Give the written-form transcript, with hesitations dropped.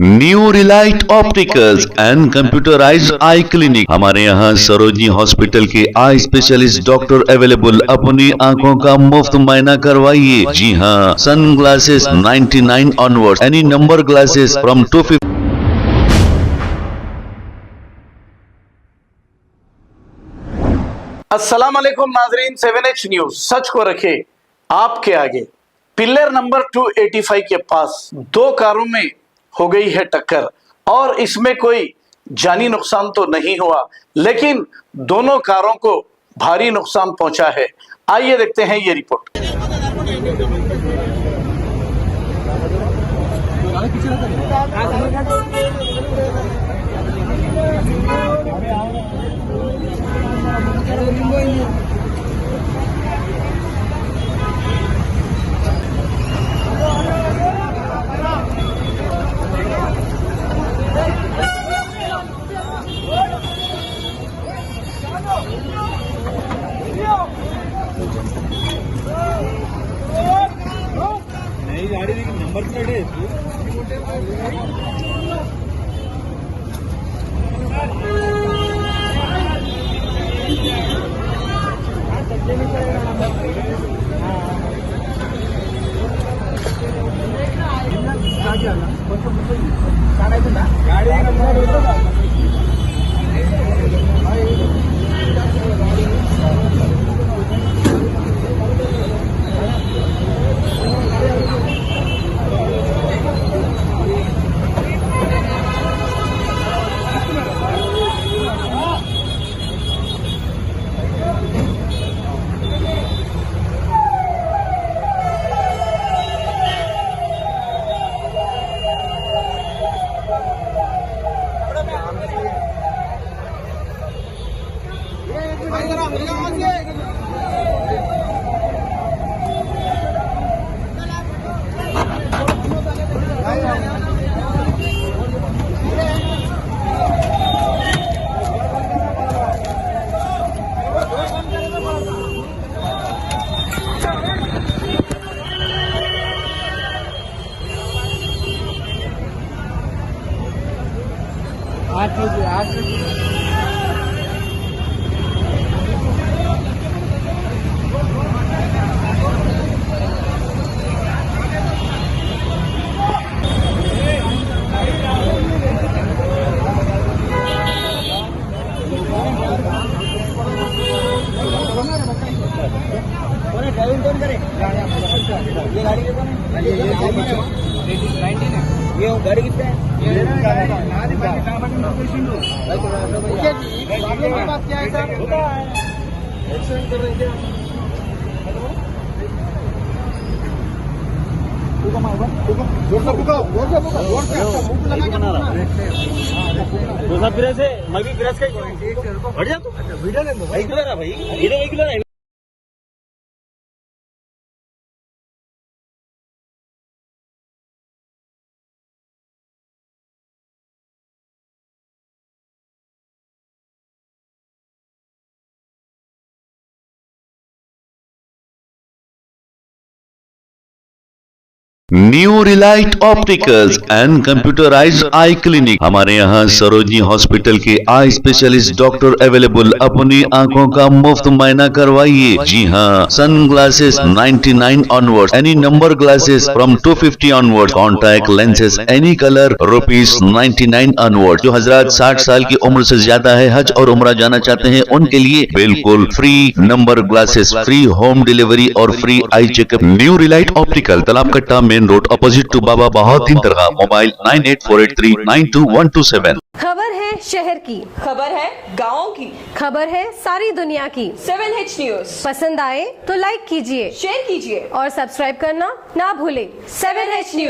New Relight opticals and computerised I clinic. हमारे यहाँ Sarojini hospital के आई स्पेशलिस्ट डॉक्टर अवेलेबल। अपनी आंखों का मुफ्त मुआयना करवाइए। जी हाँ, sun glasses 99 onward, any number glasses from 250। अस्सलाम वालेकुम नाजरीन, 7H न्यूज सच को रखे आपके आगे। पिलर नंबर 285 के पास दो कारों में हो गई है टक्कर और इसमें कोई जानी नुकसान तो नहीं हुआ, लेकिन दोनों कारों को भारी नुकसान पहुंचा है। आइए देखते हैं ये रिपोर्ट। नई गाड़ी लेकिन नंबर प्लेट है इसकी। गाड़ी नंबर ये गाड़ी कितना है? ये गाड़ी कितना है? क्या है सर? एक्सीडेंट कर रहे थे। प्रेस है, मैं भी प्रेस का हट जा तू। वीडियो ले भाई, वीडियो है। New Relight opticals and computerised I clinic. हमारे यहाँ सरोजनी हॉस्पिटल के आई स्पेशलिस्ट डॉक्टर अवेलेबल। अपनी आंखों का मुफ्त मुआयना करवाइए। जी हाँ, sun glasses 99 onward, any number glasses from 250 onward, contact lenses any colour ₹99 onward. जो हजरात 60 साल की उम्र से ज्यादा है, हज और उम्रा जाना चाहते हैं, उनके लिए बिल्कुल free number glasses, free home delivery और free eye checkup. New relight optical, Talab Katta, main road, opposite to Baba Bahauddin दरगाह। मोबाइल 9848392127। खबर है शहर की, खबर है गाँव की, खबर है सारी दुनिया की। 7H न्यूज पसंद आए तो लाइक कीजिए, शेयर कीजिए और सब्सक्राइब करना ना भूले। 7H news.